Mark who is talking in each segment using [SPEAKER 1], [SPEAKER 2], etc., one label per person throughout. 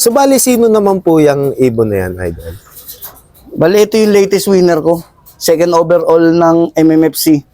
[SPEAKER 1] So, bali, sino naman po yung ibon na yan, Idol?
[SPEAKER 2] Bali, ito yung latest winner ko. Second overall ng MMFC.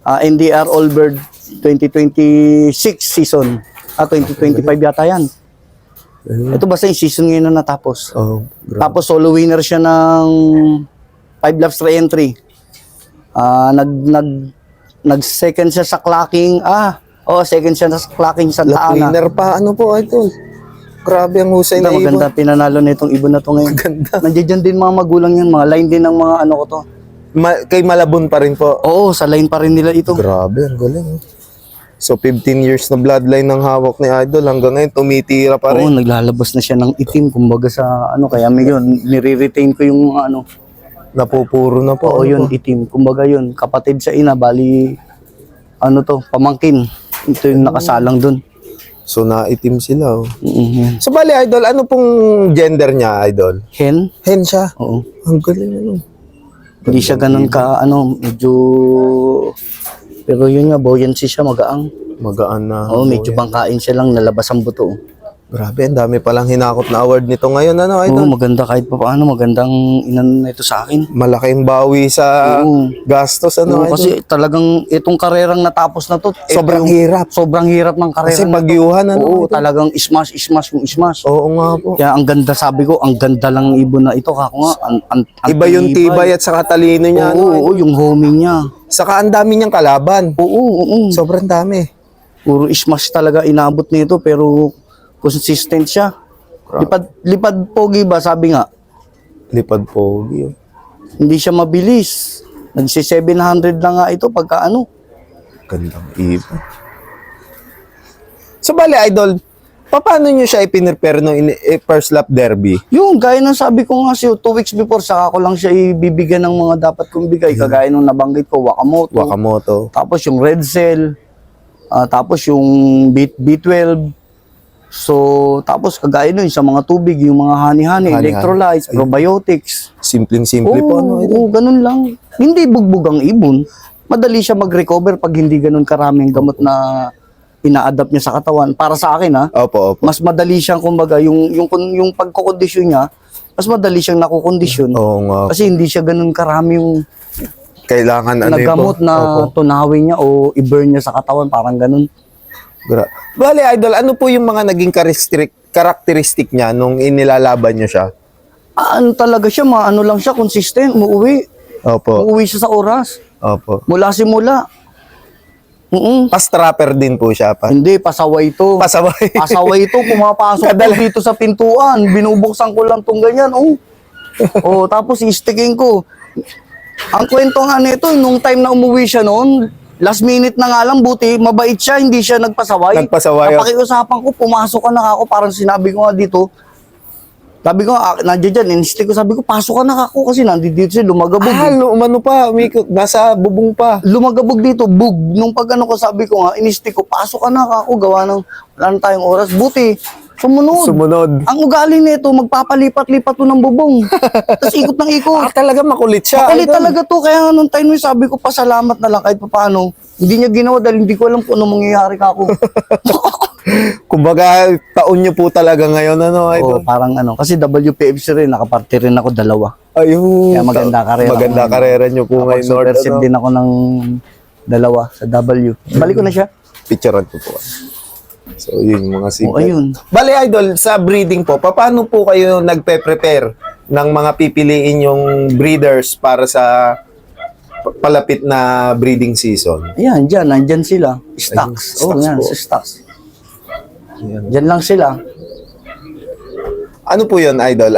[SPEAKER 2] NDR Allbird 2026 season. 2025 yata yan. Ito basta yung season ngayon na natapos.
[SPEAKER 1] Oh, grabe.
[SPEAKER 2] Tapos solo winner siya ng 5 laps re-entry. Nag-second siya sa clocking. Second siya sa clocking Santa Ana.
[SPEAKER 1] Winner pa, ano po, Idol? Grabe ang husay na ibon.
[SPEAKER 2] Maganda, pinanalo na itong ibon na ito ngayon.
[SPEAKER 1] Maganda.
[SPEAKER 2] Nandiyan din mga magulang yan, mga line din ng mga ano ko to.
[SPEAKER 1] Kay Malabon pa rin po.
[SPEAKER 2] Oo, sa line pa rin nila ito.
[SPEAKER 1] Grabe, ang galing. So, 15 years na bloodline ng hawak ni Idol. Hanggang ngayon, tumitira pa
[SPEAKER 2] Oo,
[SPEAKER 1] rin.
[SPEAKER 2] naglalabas na siya ng itim, kumbaga sa ano, kaya may yun, nire-retain ko yung mga ano.
[SPEAKER 1] Napupuro na po.
[SPEAKER 2] Oo, yun, itim. Kumbaga yun, kapatid sa ina, bali, ano to, pamangkin. Ito yung nakasalang dun.
[SPEAKER 1] So, naitim sila. Oh.
[SPEAKER 2] Mm-hmm.
[SPEAKER 1] So, bali, Idol, ano pong gender niya, Idol?
[SPEAKER 2] Hen?
[SPEAKER 1] Hen siya.
[SPEAKER 2] Oo.
[SPEAKER 1] Ang galing, ano.
[SPEAKER 2] Hindi siya ganun ka, ano, medyo, pero yun nga, buoyancy siya, magaang.
[SPEAKER 1] Magaan na.
[SPEAKER 2] Oo, medyo bangkain siya lang, nalabas ang buto.
[SPEAKER 1] Grabe, ang dami palang hinakot na award nito ngayon, ano,
[SPEAKER 2] Oo,
[SPEAKER 1] Idol?
[SPEAKER 2] maganda kahit pa paano, magandang inan na ito sa akin.
[SPEAKER 1] Malaking bawi sa
[SPEAKER 2] Oo.
[SPEAKER 1] gastos, ano,
[SPEAKER 2] Oo,
[SPEAKER 1] Idol?
[SPEAKER 2] kasi talagang itong karerang natapos na to,
[SPEAKER 1] Sobrang
[SPEAKER 2] ito yung-
[SPEAKER 1] hirap.
[SPEAKER 2] Sobrang hirap ng karera.
[SPEAKER 1] Kasi bagyuhan, ano,
[SPEAKER 2] Oo,
[SPEAKER 1] Idol?
[SPEAKER 2] talagang smash yung smash.
[SPEAKER 1] Oo nga po.
[SPEAKER 2] Kaya ang ganda, sabi ko, ang ganda lang ng ibon na ito. Kako nga, ang
[SPEAKER 1] Iba yung tibay at saka talino niya,
[SPEAKER 2] Oo,
[SPEAKER 1] ano,
[SPEAKER 2] oo, yung homing niya.
[SPEAKER 1] Saka ang dami niyang kalaban.
[SPEAKER 2] Oo.
[SPEAKER 1] Sobrang dami.
[SPEAKER 2] Puro smash talaga inabot nito, pero consistent siya. Lipad pogi ba, sabi nga.
[SPEAKER 1] Lipad pogi. Oh.
[SPEAKER 2] Hindi siya mabilis. Nagsi-700 na nga ito pagka ano.
[SPEAKER 1] Gandang ibon. So, bali, Idol, paano nyo siya ipinrepare no first lap derby?
[SPEAKER 2] Yung, gaya ng sabi ko nga sa'yo, 2 weeks before, saka ko lang siya ibibigyan ng mga dapat kong bigay. Kagaya nung nabanggit ko,
[SPEAKER 1] Wakamoto.
[SPEAKER 2] Tapos yung Red Cell. Tapos yung B12. So, tapos kagaya nun sa mga tubig, yung mga honey-honey,
[SPEAKER 1] Honey-honey.
[SPEAKER 2] electrolytes, probiotics.
[SPEAKER 1] Simpleng-simple po, ano, Idol?
[SPEAKER 2] Oo, ganun lang. Hindi bugbog ang ibon. Madali siya mag-recover pag hindi ganun karaming gamot na ina-adapt niya sa katawan. Para sa akin, ha,
[SPEAKER 1] Opo.
[SPEAKER 2] mas madali siyang, kumbaga, yung pagkukondisyon niya, mas madali siyang nakukondisyon.
[SPEAKER 1] Oo nga.
[SPEAKER 2] Kasi hindi siya ganun karami yung
[SPEAKER 1] Kailangan ano
[SPEAKER 2] nagamot
[SPEAKER 1] po?
[SPEAKER 2] na
[SPEAKER 1] Opo.
[SPEAKER 2] tunawin niya o i-burn niya sa katawan, parang ganun.
[SPEAKER 1] Bali, Idol, ano po yung mga naging karakteristik niya nung inilalaban niyo siya?
[SPEAKER 2] Ano talaga siya, ano lang siya, consistent, umuwi.
[SPEAKER 1] Opo.
[SPEAKER 2] Umuwi siya sa oras.
[SPEAKER 1] Opo.
[SPEAKER 2] Mula simula.
[SPEAKER 1] Pas-trapper din po siya pa.
[SPEAKER 2] Hindi, pasaway to.
[SPEAKER 1] Pasaway.
[SPEAKER 2] Pasaway to, pumapasok to dito sa pintuan. Binubuksan ko lang tong ganyan, tapos i-sticking ko. Ang kwento nga nito, nung time na umuwi siya noon, last minute na nga lang, buti, mabait siya, hindi siya nagpasaway.
[SPEAKER 1] Nagpasaway.
[SPEAKER 2] Napakiusapan ko, pumasok ka na ako, parang sinabi ko nga dito, sabi ko, nandiyan dyan, in-stick ko, sabi ko, pasok ka na ako, kasi nandito siya, lumagabog.
[SPEAKER 1] Umano pa, umikot, nasa bubong pa.
[SPEAKER 2] Lumagabog dito, bug. Nung pag-ano ko, sabi ko nga, in-stick ko, pasok ka na ako, gawa ng, wala na tayong oras. Buti, sumunod. Ang ugali nito, magpapalipat-lipat to ng bubong. Tapos ikot ng ikot.
[SPEAKER 1] Talaga makulit siya.
[SPEAKER 2] Makulit
[SPEAKER 1] Idol.
[SPEAKER 2] talaga to. Kaya nung time na sabi ko, pasalamat na lang kahit paano. Hindi niya ginawa dahil hindi ko alam kung ano mangyayari ka ako.
[SPEAKER 1] Kumbaga, taon niyo po talaga ngayon, ano, Idol?
[SPEAKER 2] Oo, parang ano. Kasi WPFC rin, nakaparty rin ako 2.
[SPEAKER 1] Ayun.
[SPEAKER 2] Kaya maganda karera.
[SPEAKER 1] Maganda karera niyo po ngayon, Lord.
[SPEAKER 2] Nakapag-supersede din ako ng 2 sa W. Balik ko na siya.
[SPEAKER 1] Picturean ko po. So, yun yung mga
[SPEAKER 2] Oo,
[SPEAKER 1] secret.
[SPEAKER 2] ayun.
[SPEAKER 1] Bali, Idol, sa breeding po, paano po kayo nagpe-prepare ng mga pipiliin yung breeders para sa palapit na breeding season?
[SPEAKER 2] Ayan, nandyan sila. Stocks.
[SPEAKER 1] Ayun, stocks
[SPEAKER 2] Yan,
[SPEAKER 1] po.
[SPEAKER 2] sa stocks.
[SPEAKER 1] Yan.
[SPEAKER 2] Diyan lang sila.
[SPEAKER 1] Ano po yun, Idol?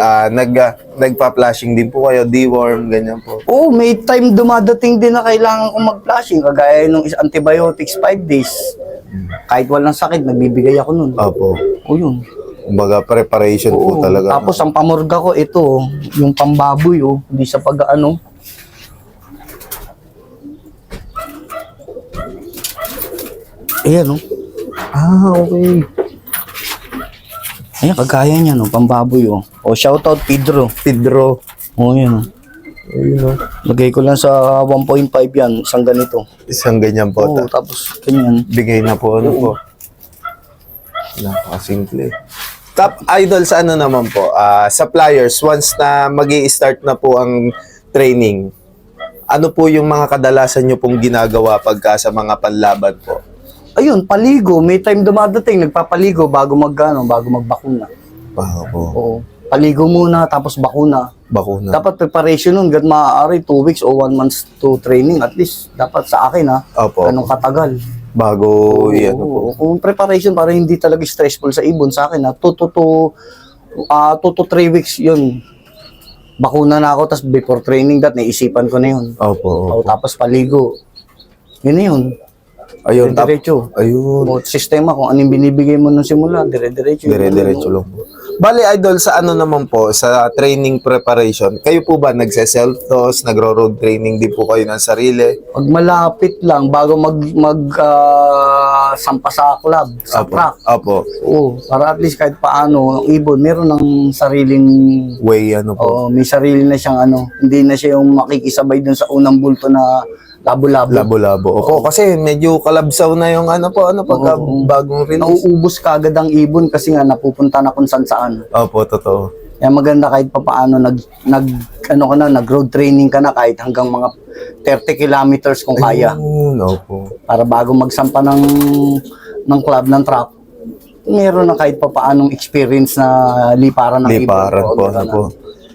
[SPEAKER 1] Nagpa-flashing din po kayo, deworm, ganyan po.
[SPEAKER 2] Oo, may time dumadating din na kailangan kong mag-flashing. Kagaya nung antibiotics, 5 days. Kahit walang sakit, nagbibigay ako nun.
[SPEAKER 1] Opo.
[SPEAKER 2] O yun.
[SPEAKER 1] Kumbaga, preparation po
[SPEAKER 2] Oo.
[SPEAKER 1] talaga.
[SPEAKER 2] Tapos ang pamorga ko, ito, yung pambaboy, hindi sa pag-ano. Ayan,
[SPEAKER 1] Okay.
[SPEAKER 2] Ayan, kagaya niya, pambaboy, O, shoutout, Pedro.
[SPEAKER 1] Pedro.
[SPEAKER 2] O, yan,
[SPEAKER 1] Ayun,
[SPEAKER 2] Lagay ko lang sa 1.5 yan, isang ganito.
[SPEAKER 1] Isang ganyan po.
[SPEAKER 2] Oo, tapos ganyan.
[SPEAKER 1] Bigay na po, ano po. Napakasimple. Top idol sa ano naman po, sa flyers, once na magi-start na po ang training, ano po yung mga kadalasan nyo pong ginagawa pagka sa mga panlaban po?
[SPEAKER 2] Ayun, paligo. May time dumadating, nagpapaligo bago bago magbakuna.
[SPEAKER 1] Opo.
[SPEAKER 2] Oo. Paligo muna, tapos bakuna.
[SPEAKER 1] Bakuna.
[SPEAKER 2] Dapat preparation nun, ganun maaari 2 weeks o 1 month to training. At least, dapat sa akin
[SPEAKER 1] Opo.
[SPEAKER 2] ganun katagal.
[SPEAKER 1] Bago yan po.
[SPEAKER 2] Oo. Kung preparation para hindi talaga stressful sa ibon sa akin, 2 to 3 weeks yun. Bakuna na ako, tapos before training naisipan ko na yun.
[SPEAKER 1] Opo.
[SPEAKER 2] O, tapos paligo. Yun na yun.
[SPEAKER 1] Ayun.
[SPEAKER 2] Dire-diretso.
[SPEAKER 1] Ayun.
[SPEAKER 2] O, sistema, kung anong binibigay mo nung simula, dire-diretso.
[SPEAKER 1] Dire-diretso lang po. Bali, idol, sa ano naman po, sa training preparation, kayo po ba nagse-self-toss, nagro-road training din po kayo ng sarili?
[SPEAKER 2] Pag malapit lang, bago sampa sa club, sa
[SPEAKER 1] Opo.
[SPEAKER 2] track.
[SPEAKER 1] Opo.
[SPEAKER 2] Oo, para at least kahit paano, ang ibon, meron ng sariling,
[SPEAKER 1] Way, ano po.
[SPEAKER 2] may sarili na siyang hindi na siya yung makikisabay dun sa unang bulto na labo-labo.
[SPEAKER 1] Labo-labo. Opo, kasi medyo kalabsaw na yung pagka bagong release.
[SPEAKER 2] Nauubos kagad ang ibon kasi nga napupunta na kung saan.
[SPEAKER 1] Opo, totoo.
[SPEAKER 2] Kaya maganda kahit papaano nag-road training ka na kahit hanggang mga 30 kilometers kung kaya.
[SPEAKER 1] Ayun, opo.
[SPEAKER 2] Para bago magsampa ng club ng track, meron na kahit papaanong experience na liparan ng
[SPEAKER 1] Liparan
[SPEAKER 2] ibon.
[SPEAKER 1] po, ano po.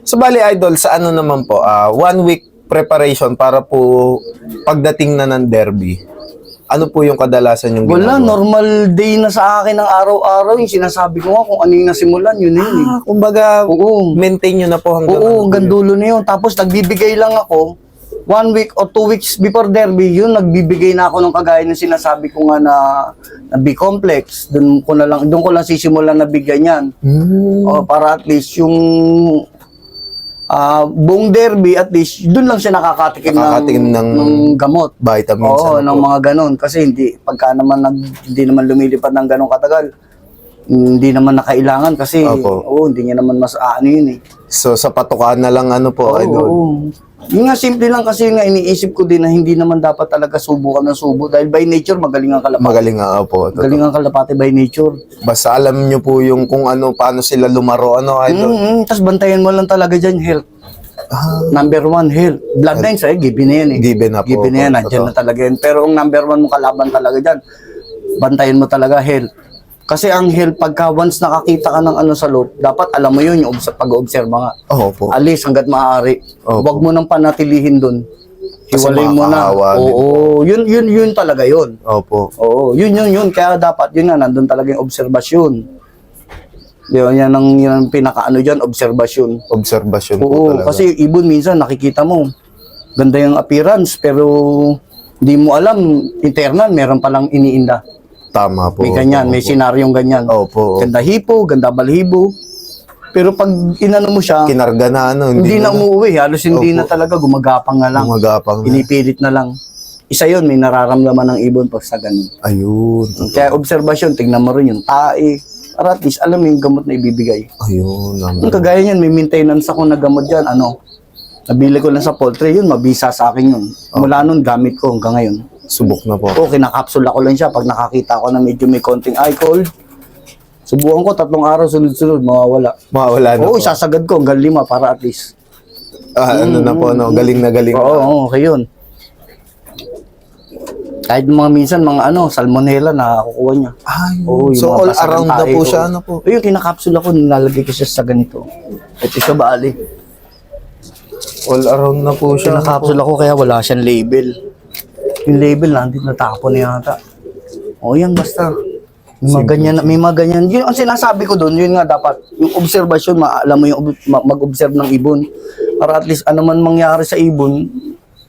[SPEAKER 1] So, bali, idol, sa ano naman po, 1 week preparation para po pagdating na ng derby. Ano po yung kadalasan yung
[SPEAKER 2] Wala,
[SPEAKER 1] ginagawa?
[SPEAKER 2] normal day na sa akin ng araw-araw. Yung sinasabi ko nga kung ano yung nasimulan, yun na yun.
[SPEAKER 1] Kumbaga,
[SPEAKER 2] Oo.
[SPEAKER 1] maintain nyo na po hanggang
[SPEAKER 2] Oo, hanggang dulo na yun. Tapos nagbibigay lang ako, 1 week or 2 weeks before derby, yun, nagbibigay na ako ng kagaya ng sinasabi ko nga na B-complex. Doon ko lang sisimulan na bigyan yan. O, para at least yung buong derby, at least, doon lang siya nakakatikim ng gamot.
[SPEAKER 1] Vitamins.
[SPEAKER 2] Oo,
[SPEAKER 1] ano
[SPEAKER 2] ng
[SPEAKER 1] po.
[SPEAKER 2] mga ganon. Kasi pagka naman hindi naman lumilipad ng ganon katagal, hindi naman nakailangan kasi,
[SPEAKER 1] Opo.
[SPEAKER 2] hindi niya naman mas yun eh.
[SPEAKER 1] So, sa patukaan na lang ano po, idol.
[SPEAKER 2] Oo. Yung nga, simple lang kasi nga iniisip ko din na hindi naman dapat talaga subukan ng subo. Dahil by nature, magaling ang kalapati.
[SPEAKER 1] Magaling nga po. totoo.
[SPEAKER 2] Magaling ang kalapati by nature.
[SPEAKER 1] Basta alam nyo po yung kung paano sila lumaro, idol.
[SPEAKER 2] Tapos bantayan mo lang talaga dyan, health. Number 1, health. Bloodlines, given na yan eh.
[SPEAKER 1] Given na po.
[SPEAKER 2] Given na yan, nandiyan na talaga yan. Pero ang number 1 mong kalaban talaga dyan, bantayan mo talaga health. Kasi ang health, pagka once nakakita ka ng sa loob, dapat alam mo yun, yung pag-observe nga.
[SPEAKER 1] Opo.
[SPEAKER 2] Alis hanggat maaari.
[SPEAKER 1] Opo.
[SPEAKER 2] Huwag mo nang panatilihin doon.
[SPEAKER 1] Kasi
[SPEAKER 2] Hiwalay mo na.
[SPEAKER 1] makakahawa din.
[SPEAKER 2] Oo, yun talaga yun.
[SPEAKER 1] Opo.
[SPEAKER 2] Oo, yun. Kaya dapat yun nga, nandun talaga yung obserbasyon. Yan ang pinaka dyan, obserbasyon.
[SPEAKER 1] Obserbasyon po
[SPEAKER 2] Oo,
[SPEAKER 1] talaga.
[SPEAKER 2] kasi ibon minsan nakikita mo, ganda yung appearance, pero hindi mo alam, internal, meron palang iniinda.
[SPEAKER 1] Tama po.
[SPEAKER 2] May ganyan, may senaryong ganyan.
[SPEAKER 1] Opo.
[SPEAKER 2] Ganda hipo, ganda balhibo. Pero pag inano mo siya,
[SPEAKER 1] Kinarga na
[SPEAKER 2] hindi na umuwi. Halos hindi
[SPEAKER 1] Opo.
[SPEAKER 2] na talaga, gumagapang na lang.
[SPEAKER 1] Gumagapang na.
[SPEAKER 2] Pinipilit na lang. Isa yun, may nararamdaman ng ibon pag sa ganun.
[SPEAKER 1] Ayun.
[SPEAKER 2] Kaya obserbasyon, tignan mo rin yung tae. Para at least, alam mo yung gamot na ibibigay.
[SPEAKER 1] Ayun.
[SPEAKER 2] Yung kagaya niyan, may maintenance ako na gamot dyan. Nabili ko lang sa poultry, yun, mabisa sa akin yun. Mula nun, gamit ko hanggang ngayon.
[SPEAKER 1] Subok na po.
[SPEAKER 2] O, kinakapsula ko lang siya. Pag nakakita ko na medyo may konting eye cold, subukan ko 3 araw sunod-sunod, mawawala.
[SPEAKER 1] Mawala na
[SPEAKER 2] Oo,
[SPEAKER 1] po.
[SPEAKER 2] isasagad ko hanggang 5 para at least.
[SPEAKER 1] Ano na po, galing na galing.
[SPEAKER 2] Oo, okay yun. Kahit mga minsan, salmonella na kukuha niya. Oo, yung
[SPEAKER 1] So,
[SPEAKER 2] mga
[SPEAKER 1] all
[SPEAKER 2] basagang
[SPEAKER 1] around na
[SPEAKER 2] tae
[SPEAKER 1] po
[SPEAKER 2] ko.
[SPEAKER 1] siya, po.
[SPEAKER 2] O, yung kinakapsula ko, nilalagay ko siya sa ganito. Ito siya bali.
[SPEAKER 1] All around na po siya.
[SPEAKER 2] Kinakapsula ko kaya wala siyang label. Yung label nandito natapon na yata. O yan basta. May mga ganyan. Yun ang sinasabi ko doon, yun nga dapat. Yung observation, alam mo yung mag-observe ng ibon. Para at least ano man mangyari sa ibon,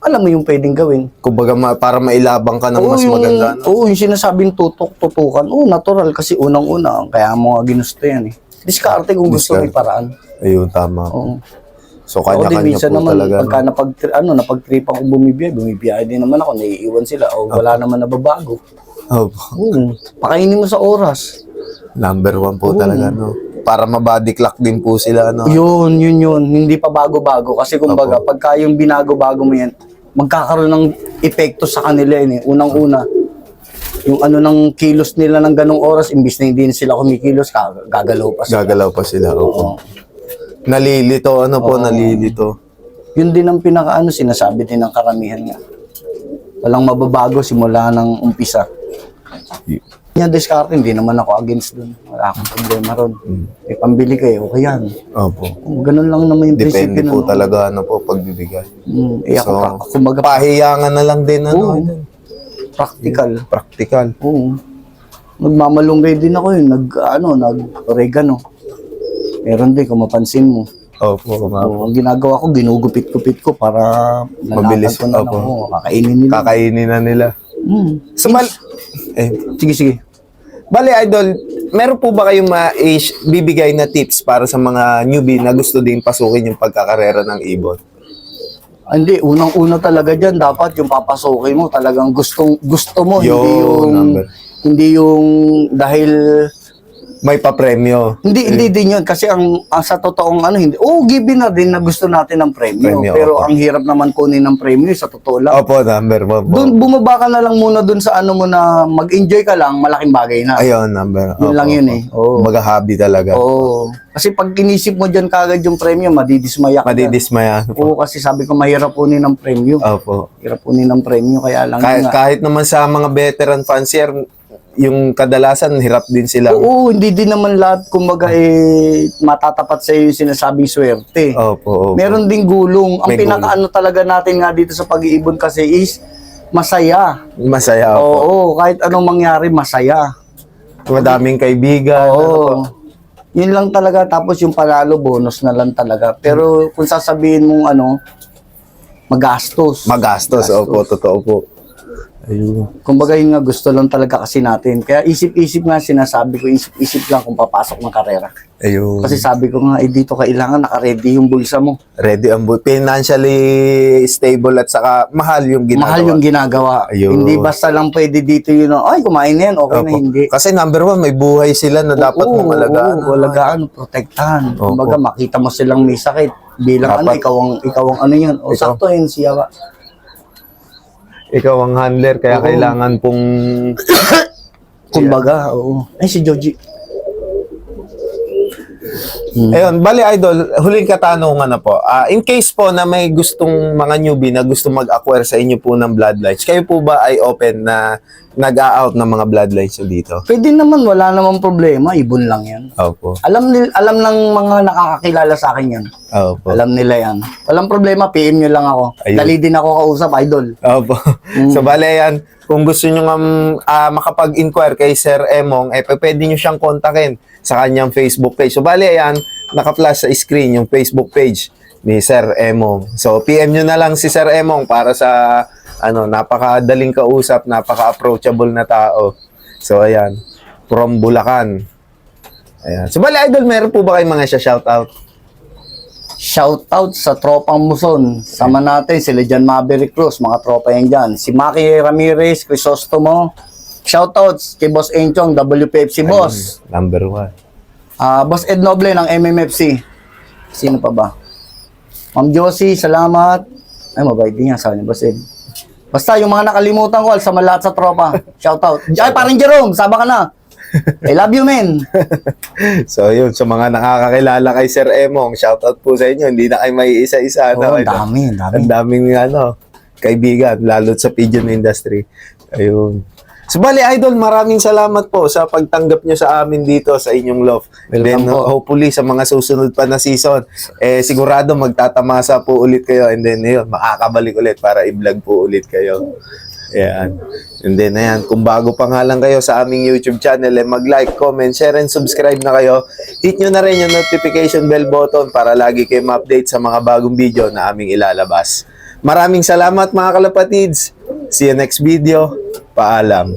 [SPEAKER 2] alam mo yung pwedeng gawin.
[SPEAKER 1] Kumbaga, para mailabang ka ng mas maganda.
[SPEAKER 2] Oo, yung sinasabing tutukan. Oo, natural kasi unang-una. Kaya mo nga ginusto yan eh. Diskarte kung gusto may paraan.
[SPEAKER 1] Ayun, tama.
[SPEAKER 2] Oo.
[SPEAKER 1] So,
[SPEAKER 2] Ako din
[SPEAKER 1] kanya-kanya
[SPEAKER 2] minsan
[SPEAKER 1] po
[SPEAKER 2] naman,
[SPEAKER 1] talaga.
[SPEAKER 2] pagka napag-trip ako bumibiyay din naman ako, naiiwan sila. O wala naman nababago.
[SPEAKER 1] Opo.
[SPEAKER 2] Pakainin mo sa oras.
[SPEAKER 1] Number 1 po talaga, Para mabody clock din po sila,
[SPEAKER 2] Yun. Hindi pa bago-bago. Kasi kumbaga, pagka yung binago-bago mo yan, magkakaroon ng epekto sa kanila yun eh. Unang-una, yung ano ng kilos nila ng ganong oras, imbis na hindi na sila kumikilos, gagalaw pa sila.
[SPEAKER 1] Gagalaw pa sila. Oo. Nalilito, ano po, nalilito.
[SPEAKER 2] Yun din ang pinakaano, sinasabi din ng karamihan nga. Walang mababago simula ng umpisa. Yung diskarte, hindi naman ako against dun. Wala akong problema ron. Eh, pambili kayo, okay yan.
[SPEAKER 1] Opo.
[SPEAKER 2] Ganun lang naman yung
[SPEAKER 1] Depende
[SPEAKER 2] prinsipyo
[SPEAKER 1] po
[SPEAKER 2] nun.
[SPEAKER 1] talaga, ano po, pagbibigay.
[SPEAKER 2] Eh, ako, kumbaga,
[SPEAKER 1] Pahiyangan na lang din, ano.
[SPEAKER 2] Oo. Practical.
[SPEAKER 1] Practical.
[SPEAKER 2] Oo. Nagmamalunggay din ako yun. Nag-oregano. Meron din, kung mapansin mo.
[SPEAKER 1] Opo, nga po.
[SPEAKER 2] Oo, ang ginagawa ko, ginugupit-gupit ko para
[SPEAKER 1] Mabilis,
[SPEAKER 2] ko na lang.
[SPEAKER 1] opo.
[SPEAKER 2] Oo, kakainin nila.
[SPEAKER 1] Kakainin na nila. So,
[SPEAKER 2] Sige, sige.
[SPEAKER 1] Bale, Idol, meron po ba kayong bibigay na tips para sa mga newbie na gusto din pasukin yung pagkakarera ng ibon?
[SPEAKER 2] Hindi, unang-una talaga dyan, dapat yung papasukin mo, talagang gusto mo,
[SPEAKER 1] Number.
[SPEAKER 2] hindi yung dahil,
[SPEAKER 1] May papremyo.
[SPEAKER 2] hindi din yun, kasi ang sa totoong given na din na gusto natin ng premyo,
[SPEAKER 1] Premyo,
[SPEAKER 2] pero
[SPEAKER 1] opo.
[SPEAKER 2] ang hirap naman kunin ng premyo, sa totoo lang.
[SPEAKER 1] Opo, number one po.
[SPEAKER 2] Doon, bumaba ka na lang muna doon sa ano mo na mag-enjoy ka lang, malaking bagay na.
[SPEAKER 1] Ayun, number.
[SPEAKER 2] Yun lang yun eh. Oo.
[SPEAKER 1] Baga hobby talaga.
[SPEAKER 2] Oo. Kasi pag kinisip mo dyan kagad yung premyo, madidismaya ka.
[SPEAKER 1] Madidismaya.
[SPEAKER 2] Oo, kasi sabi ko mahirap kunin ng premyo.
[SPEAKER 1] Opo.
[SPEAKER 2] Hirap kunin ng premyo, kaya lang yun nga.
[SPEAKER 1] Kahit naman sa mga veteran fancier, yung kadalasan, hirap din sila.
[SPEAKER 2] Oo, hindi din naman lahat, kumbaga, matatapat sa iyo yung sinasabing swerte.
[SPEAKER 1] Opo, opo.
[SPEAKER 2] Meron ding gulong. Ang
[SPEAKER 1] May
[SPEAKER 2] pinakaano talaga natin nga dito sa pag-iibon kasi is masaya.
[SPEAKER 1] Masaya po.
[SPEAKER 2] Oo, kahit anong mangyari, masaya.
[SPEAKER 1] Madaming kaibigan. ano po.
[SPEAKER 2] Oo. Yun lang talaga. Tapos yung panalo, bonus na lang talaga. Pero kung sasabihin mong magastos.
[SPEAKER 1] Magastos. Opo, totoo po. Ayun.
[SPEAKER 2] Kumbaga yun nga, gusto lang talaga kasi natin. Kaya isip-isip nga, sinasabi ko, isip-isip lang kung papasok ng karera.
[SPEAKER 1] Ayun.
[SPEAKER 2] Kasi sabi ko nga, dito kailangan naka-ready yung bulsa mo.
[SPEAKER 1] Ready ang financially stable at saka mahal yung ginagawa.
[SPEAKER 2] Mahal yung ginagawa.
[SPEAKER 1] Ayun.
[SPEAKER 2] Hindi basta lang pwede dito yun, ay kumain na yan, okay na
[SPEAKER 1] Opo.
[SPEAKER 2] hindi.
[SPEAKER 1] Kasi number one, may buhay sila na dapat
[SPEAKER 2] Oo,
[SPEAKER 1] mamalagaan.
[SPEAKER 2] oo, alagaan, protektahan.
[SPEAKER 1] Opo.
[SPEAKER 2] Kumbaga makita mo silang may sakit. Bilang
[SPEAKER 1] Dapat.
[SPEAKER 2] ikaw ang ano yan. O
[SPEAKER 1] Ikaw.
[SPEAKER 2] sakto yun siya.
[SPEAKER 1] Ikaw ang handler, kaya
[SPEAKER 2] Oo.
[SPEAKER 1] kailangan pong...
[SPEAKER 2] Kumbaga, oo. Ay, si Joji.
[SPEAKER 1] Ayun, bali idol, huling katanungan na po. In case po na may gustong mga newbie na gusto mag-acquire sa inyo po ng bloodlines, kayo po ba ay open na nag-a-out ng mga bloodlines nyo dito?
[SPEAKER 2] Pwede naman, wala namang problema. Ibon lang yan.
[SPEAKER 1] Opo.
[SPEAKER 2] Alam ng mga nakakakilala sa akin yan.
[SPEAKER 1] Opo.
[SPEAKER 2] Alam nila yan. Walang problema, PM nyo lang ako.
[SPEAKER 1] Ayun.
[SPEAKER 2] Dali din ako kausap, idol.
[SPEAKER 1] Opo. So, bale yan, kung gusto nyo nga makapag-inquire kay Sir Emong, pwede nyo siyang kontakin sa kanyang Facebook page. So, bale yan, naka-flash sa screen yung Facebook page ni Sir Emong. So, PM nyo na lang si Sir Emong para sa, napakadaling kausap, napaka-approachable na tao. So, ayan, from Bulacan. Ayan. So, bale, idol, meron po ba kayong mga shoutout?
[SPEAKER 2] Shoutout sa tropang Muson. Sama natin sila Jan Maverick Cruz, mga tropa yan dyan. Si Maki Ramirez, Crisostomo. Shoutouts kay Boss Enchong, WPFC Boss.
[SPEAKER 1] Number one.
[SPEAKER 2] Boss Ed Noble ng MMFC. Sino pa ba? Ma'am Josie, salamat. Ay, mabait din yan, sabi ni Boss Ed. Basta yung mga nakalimutan ko, sa lahat sa tropa. Shoutout. Ay, parang Jerome, saba ka na. I love you, men.
[SPEAKER 1] So, yun, sa mga nakakakilala kay Sir Emong, shoutout po sa inyo. Hindi na kayo may isa-isa.
[SPEAKER 2] Oo, ang dami, ang dami.
[SPEAKER 1] Ang daming, kaibigan, lalo sa pigeon industry. Ayun. So, bali, Idol, maraming salamat po sa pagtanggap nyo sa amin dito sa inyong loft.
[SPEAKER 2] Welcome
[SPEAKER 1] Then,
[SPEAKER 2] po.
[SPEAKER 1] hopefully, sa mga susunod pa na season, sigurado magtatamasa po ulit kayo. And then, yun, makakabalik ulit para i-vlog po ulit kayo. Ayan. And then, ayan, kung bago pa nga lang kayo sa aming YouTube channel, mag-like, comment, share, and subscribe na kayo. Hit nyo na rin yung notification bell button para lagi kayo ma-update sa mga bagong video na aming ilalabas. Maraming salamat mga kalapatids. See you next video. Paalam.